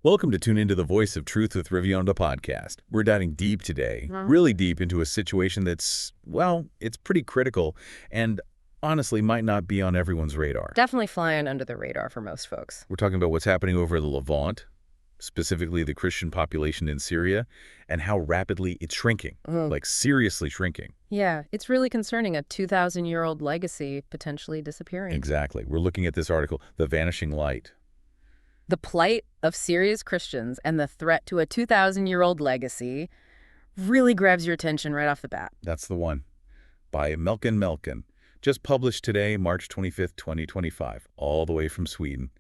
Welcome to Tune Into the Voice of Truth with Rivionda podcast. We're diving deep today, really deep into a situation that's, well, it's pretty critical and honestly might not be on everyone's radar. Definitely flying under the radar for most folks. We're talking about what's happening over the Levant, specifically the Christian population in Syria, and how rapidly it's shrinking, like seriously shrinking. Yeah, it's really concerning, a 2,000-year-old legacy potentially disappearing. Exactly. We're looking at this article, The Vanishing Light. The plight of Syria's Christians and the threat to a 2,000-year-old legacy really grabs your attention right off the bat. That's the one. By Melkin. Just published today, March 25th, 2025, all the way from Sweden.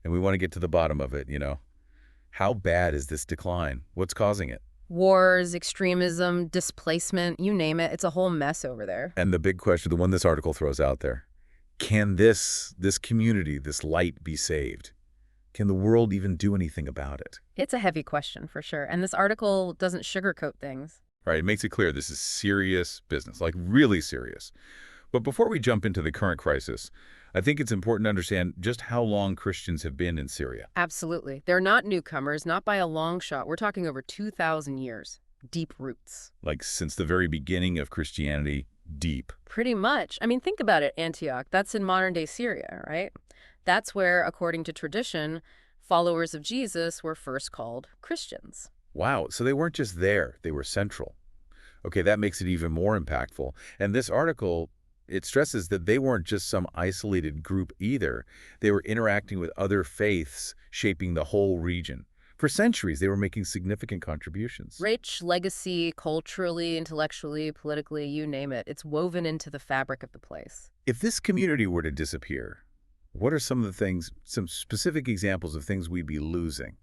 And we want to get to the bottom of it, How bad is this decline? What's causing it? Wars, extremism, displacement, you name it. It's a whole mess over there. And the big question, the one this article throws out there, can this community, this light be saved? Can the world even do anything about it? It's a heavy question for sure. And this article doesn't sugarcoat things. Right, it makes it clear this is serious business, like really serious. But before we jump into the current crisis, I think it's important to understand just how long Christians have been in Syria. Absolutely. They're not newcomers, not by a long shot. We're talking over 2,000 years. Deep roots. Like since the very beginning of Christianity, deep. Pretty much. I mean, think about it, Antioch. That's in modern-day Syria, right? That's where, according to tradition, followers of Jesus were first called Christians. Wow, so they weren't just there, they were central. Okay, that makes it even more impactful. And this article, it stresses that they weren't just some isolated group either. They were interacting with other faiths, shaping the whole region. For centuries, they were making significant contributions. Rich legacy, culturally, intellectually, politically, you name it. It's woven into the fabric of the place. If this community were to disappear, what are some of the things, some specific examples of things we'd be losing?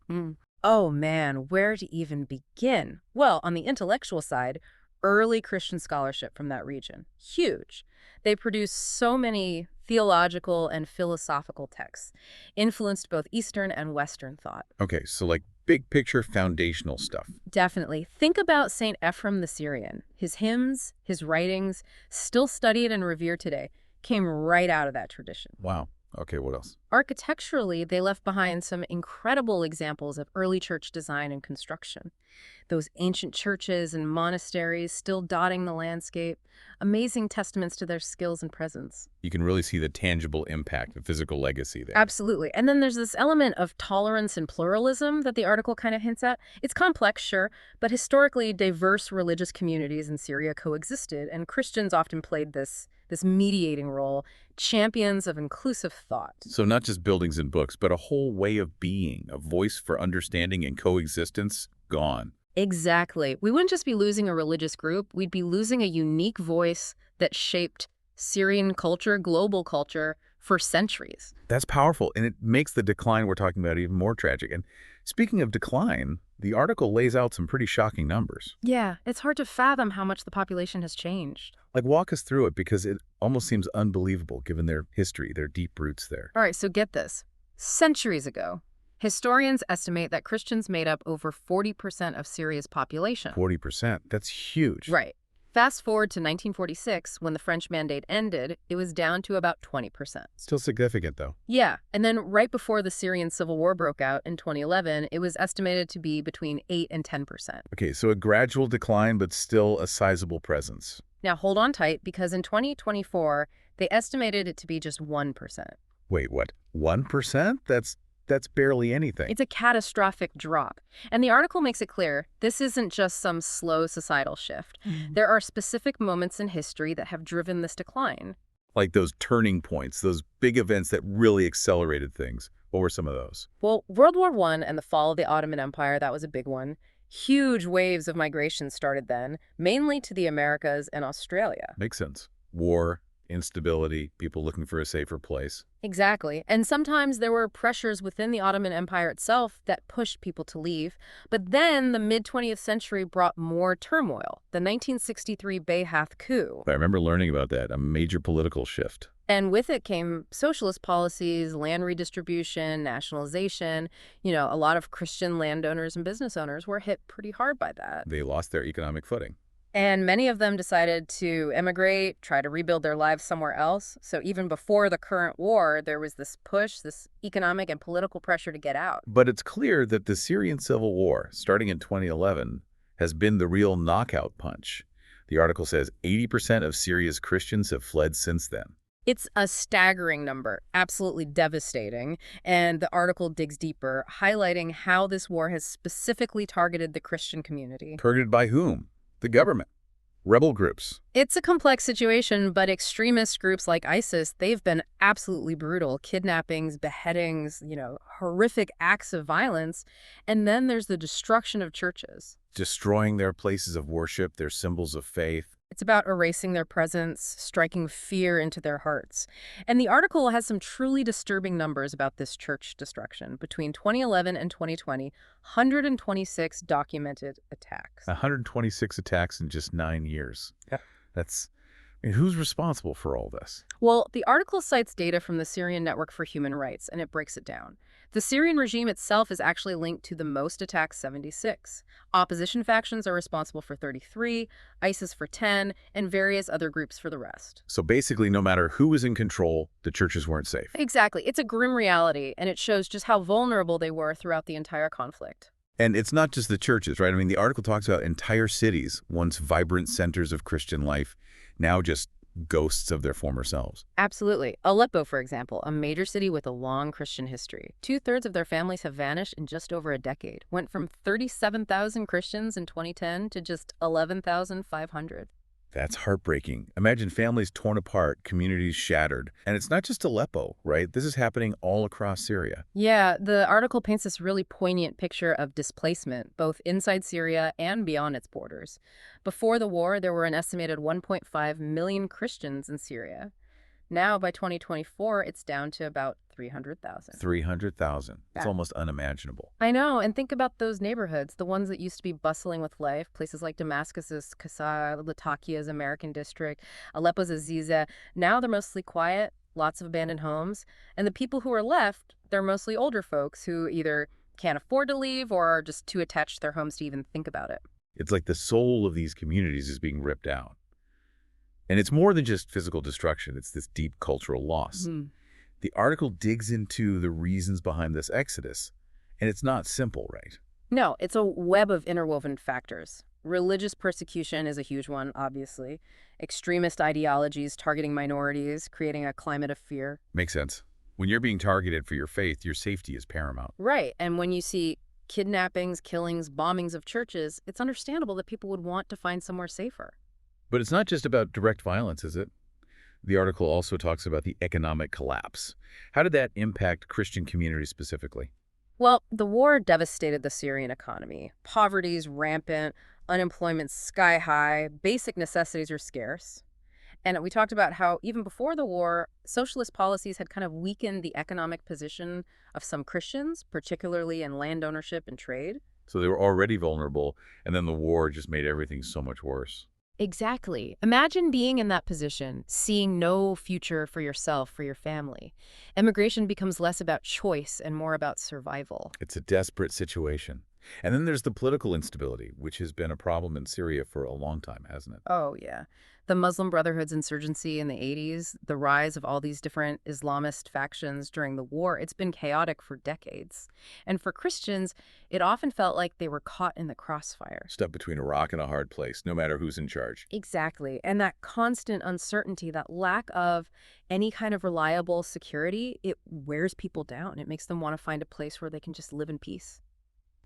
Oh man, where to even begin? Well, on the intellectual side, early Christian scholarship from that region. Huge. They produced so many theological and philosophical texts, influenced both Eastern and Western thought. Okay, so like big picture foundational stuff. Definitely. Think about St. Ephrem the Syrian. His hymns, his writings, still studied and revered today, came right out of that tradition. Wow. Okay, what else? Architecturally, they left behind some incredible examples of early church design and construction. Those ancient churches and monasteries still dotting the landscape, amazing testaments to their skills and presence. You can really see the tangible impact, the physical legacy there. Absolutely. And then there's this element of tolerance and pluralism that the article kind of hints at. It's complex, sure, but historically diverse religious communities in Syria coexisted, and Christians often played this mediating role, champions of inclusive thought. So not just buildings and books, but a whole way of being, a voice for understanding and coexistence, gone. Exactly. We wouldn't just be losing a religious group, we'd be losing a unique voice that shaped Syrian culture, global culture, for centuries. That's powerful, and it makes the decline we're talking about even more tragic. And speaking of decline, the article lays out some pretty shocking numbers. Yeah, it's hard to fathom how much the population has changed. Like, walk us through it, because it almost seems unbelievable given their history, their deep roots there. All right, so get this. Centuries ago, historians estimate that Christians made up over 40% of Syria's population. 40%? That's huge. Right. Fast forward to 1946, when the French Mandate ended, it was down to about 20%. Still significant, though. Yeah, and then right before the Syrian civil war broke out in 2011, it was estimated to be between 8 and 10%. Okay, so a gradual decline, but still a sizable presence. Now hold on tight, because in 2024, they estimated it to be just 1%. Wait, what? 1%? That's barely anything. It's a catastrophic drop. And the article makes it clear this isn't just some slow societal shift. There are specific moments in history that have driven this decline. Like those turning points, those big events that really accelerated things. What were some of those? Well, World War I and the fall of the Ottoman Empire, that was a big one. Huge waves of migration started then, mainly to the Americas and Australia. Makes sense. War, instability, people looking for a safer place. Exactly. And sometimes there were pressures within the Ottoman Empire itself that pushed people to leave. But then the mid-20th century brought more turmoil, the 1963 Beyhath coup. I remember learning about that, a major political shift. And with it came socialist policies, land redistribution, nationalization. A lot of Christian landowners and business owners were hit pretty hard by that. They lost their economic footing. And many of them decided to emigrate, try to rebuild their lives somewhere else. So even before the current war, there was this push, this economic and political pressure to get out. But it's clear that the Syrian civil war, starting in 2011, has been the real knockout punch. The article says 80% of Syria's Christians have fled since then. It's a staggering number, absolutely devastating. And the article digs deeper, highlighting how this war has specifically targeted the Christian community. Targeted by whom? The government. Rebel groups. It's a complex situation, but extremist groups like ISIS, they've been absolutely brutal. Kidnappings, beheadings, horrific acts of violence. And then there's the destruction of churches. Destroying their places of worship, their symbols of faith. It's about erasing their presence, striking fear into their hearts. And the article has some truly disturbing numbers about this church destruction. Between 2011 and 2020, 126 documented attacks. 126 attacks in just 9 years. Yeah. Who's responsible for all this? Well, the article cites data from the Syrian Network for Human Rights, and it breaks it down. The Syrian regime itself is actually linked to the most attacks, 76. Opposition factions are responsible for 33, ISIS for 10, and various other groups for the rest. So basically, no matter who was in control, the churches weren't safe. Exactly. It's a grim reality, and it shows just how vulnerable they were throughout the entire conflict. And it's not just the churches, right? I mean, the article talks about entire cities, once vibrant centers of Christian life, now just ghosts of their former selves. Absolutely. Aleppo, for example, a major city with a long Christian history. 2/3 of their families have vanished in just over a decade. Went from 37,000 Christians in 2010 to just 11,500. That's heartbreaking. Imagine families torn apart, communities shattered. And it's not just Aleppo, right? This is happening all across Syria. Yeah, the article paints this really poignant picture of displacement, both inside Syria and beyond its borders. Before the war, there were an estimated 1.5 million Christians in Syria. Now, by 2024, it's down to about 300,000. 300,000. It's Yeah. almost unimaginable. I know, and think about those neighborhoods, the ones that used to be bustling with life, places like Damascus's Qasar, Latakia's American District, Aleppo's Aziza. Now they're mostly quiet, lots of abandoned homes, and the people who are left, they're mostly older folks who either can't afford to leave or are just too attached to their homes to even think about it. It's like the soul of these communities is being ripped out. And it's more than just physical destruction. It's this deep cultural loss. Mhm. The article digs into the reasons behind this exodus, and it's not simple, right? No, it's a web of interwoven factors. Religious persecution is a huge one, obviously. Extremist ideologies targeting minorities, creating a climate of fear. Makes sense. When you're being targeted for your faith, your safety is paramount. Right, and when you see kidnappings, killings, bombings of churches, it's understandable that people would want to find somewhere safer. But it's not just about direct violence, is it? The article also talks about the economic collapse. How did that impact Christian communities specifically? Well, the war devastated the Syrian economy. Poverty's rampant, unemployment's sky high, basic necessities are scarce. And we talked about how even before the war, socialist policies had kind of weakened the economic position of some Christians, particularly in land ownership and trade. So they were already vulnerable, and then the war just made everything so much worse. Exactly. Imagine being in that position, seeing no future for yourself, for your family. Immigration becomes less about choice and more about survival. It's a desperate situation. And then there's the political instability, which has been a problem in Syria for a long time, hasn't it? Oh, yeah. The Muslim Brotherhood's insurgency in the 80s, the rise of all these different Islamist factions during the war, it's been chaotic for decades. And for Christians, it often felt like they were caught in the crossfire. Stuck between a rock and a hard place, no matter who's in charge. Exactly. And that constant uncertainty, that lack of any kind of reliable security, it wears people down. It makes them want to find a place where they can just live in peace.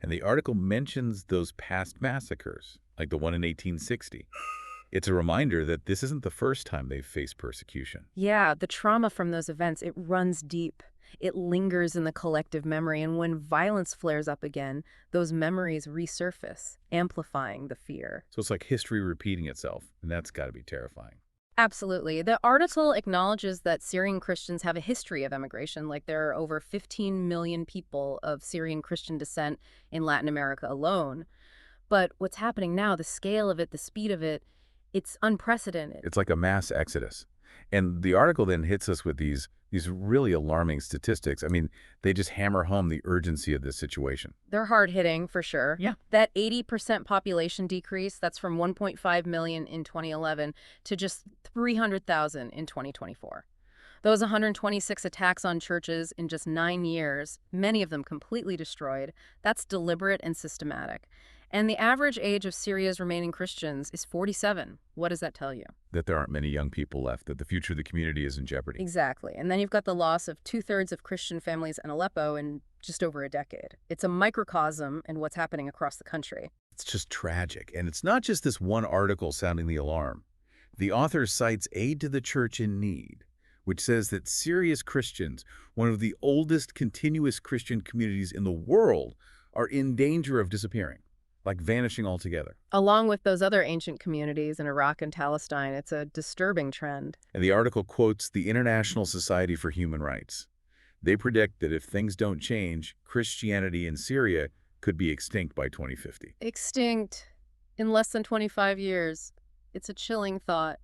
And the article mentions those past massacres, like the one in 1860. It's a reminder that this isn't the first time they've faced persecution. Yeah, the trauma from those events, it runs deep. It lingers in the collective memory, and when violence flares up again, those memories resurface, amplifying the fear. So it's like history repeating itself, and that's got to be terrifying. Absolutely. The article acknowledges that Syrian Christians have a history of emigration, like there are over 15 million people of Syrian Christian descent in Latin America alone. But what's happening now, the scale of it, the speed of it, it's unprecedented. It's like a mass exodus. And the article then hits us with these really alarming statistics. I mean, they just hammer home the urgency of this situation. They're hard-hitting, for sure. Yeah. That 80% population decrease, that's from 1.5 million in 2011 to just 300,000 in 2024. Those 126 attacks on churches in just 9 years, many of them completely destroyed, that's deliberate and systematic. And the average age of Syria's remaining Christians is 47. What does that tell you? That there aren't many young people left, that the future of the community is in jeopardy. Exactly. And then you've got the loss of two-thirds of Christian families in Aleppo in just over a decade. It's a microcosm in what's happening across the country. It's just tragic. And it's not just this one article sounding the alarm. The author cites Aid to the Church in Need, which says that Syria's Christians, one of the oldest continuous Christian communities in the world, are in danger of disappearing, like vanishing altogether. Along with those other ancient communities in Iraq and Palestine, it's a disturbing trend. And the article quotes the International Society for Human Rights. They predict that if things don't change, Christianity in Syria could be extinct by 2050. Extinct in less than 25 years. It's a chilling thought.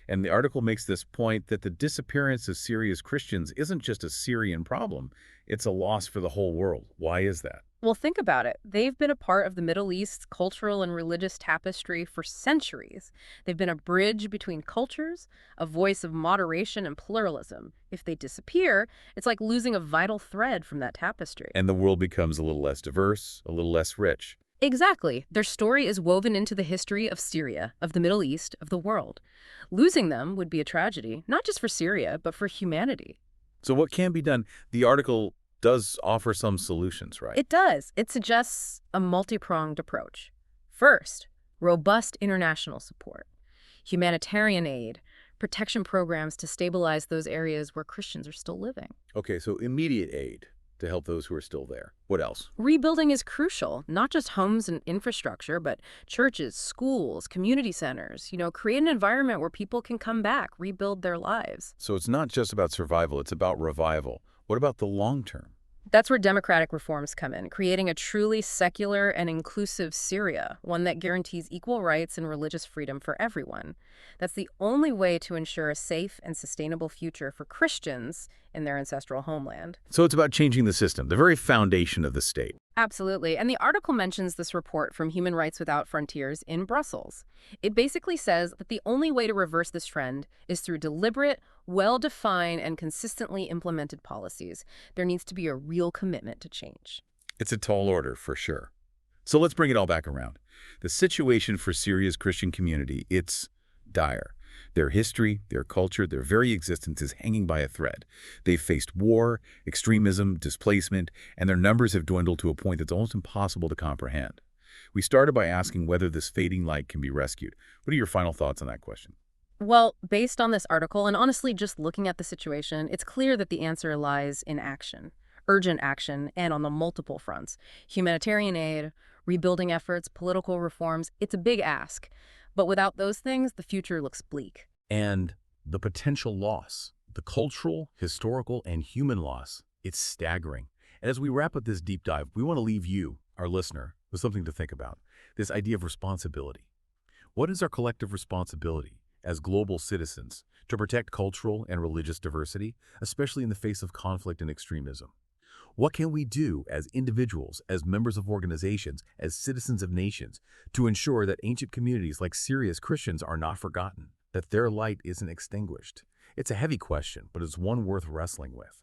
And the article makes this point that the disappearance of Syria's Christians isn't just a Syrian problem, it's a loss for the whole world. Why is that? Well, think about it. They've been a part of the Middle East's cultural and religious tapestry for centuries. They've been a bridge between cultures, a voice of moderation and pluralism. If they disappear, it's like losing a vital thread from that tapestry. And the world becomes a little less diverse, a little less rich. Exactly. Their story is woven into the history of Syria, of the Middle East, of the world. Losing them would be a tragedy, not just for Syria, but for humanity. So what can be done? The article does offer some solutions, right? It does. It suggests a multi-pronged approach. First, robust international support, humanitarian aid, protection programs to stabilize those areas where Christians are still living. Okay, so immediate aid to help those who are still there. What else? Rebuilding is crucial, not just homes and infrastructure, but churches, schools, community centers. Create an environment where people can come back, rebuild their lives. So it's not just about survival, it's about revival. What about the long term? That's where democratic reforms come in, creating a truly secular and inclusive Syria, one that guarantees equal rights and religious freedom for everyone. That's the only way to ensure a safe and sustainable future for Christians in their ancestral homeland. So it's about changing the system, the very foundation of the state. Absolutely. And the article mentions this report from Human Rights Without Frontiers in Brussels. It basically says that the only way to reverse this trend is through deliberate, well-defined, and consistently implemented policies. There needs to be a real commitment to change. It's a tall order, for sure. So let's bring it all back around. The situation for Syria's Christian community, it's dire. Their history, their culture, their very existence is hanging by a thread. They've faced war, extremism, displacement, and their numbers have dwindled to a point that's almost impossible to comprehend. We started by asking whether this fading light can be rescued. What are your final thoughts on that question? Well, based on this article, and honestly just looking at the situation, it's clear that the answer lies in action. Urgent action, and on the multiple fronts. Humanitarian aid, rebuilding efforts, political reforms, it's a big ask. But without those things, the future looks bleak. And the potential loss, the cultural, historical, and human loss, it's staggering. And as we wrap up this deep dive, we want to leave you, our listener, with something to think about. This idea of responsibility. What is our collective responsibility as global citizens to protect cultural and religious diversity, especially in the face of conflict and extremism? What can we do as individuals, as members of organizations, as citizens of nations, to ensure that ancient communities like Syria's Christians are not forgotten, that their light isn't extinguished? It's a heavy question, but it's one worth wrestling with.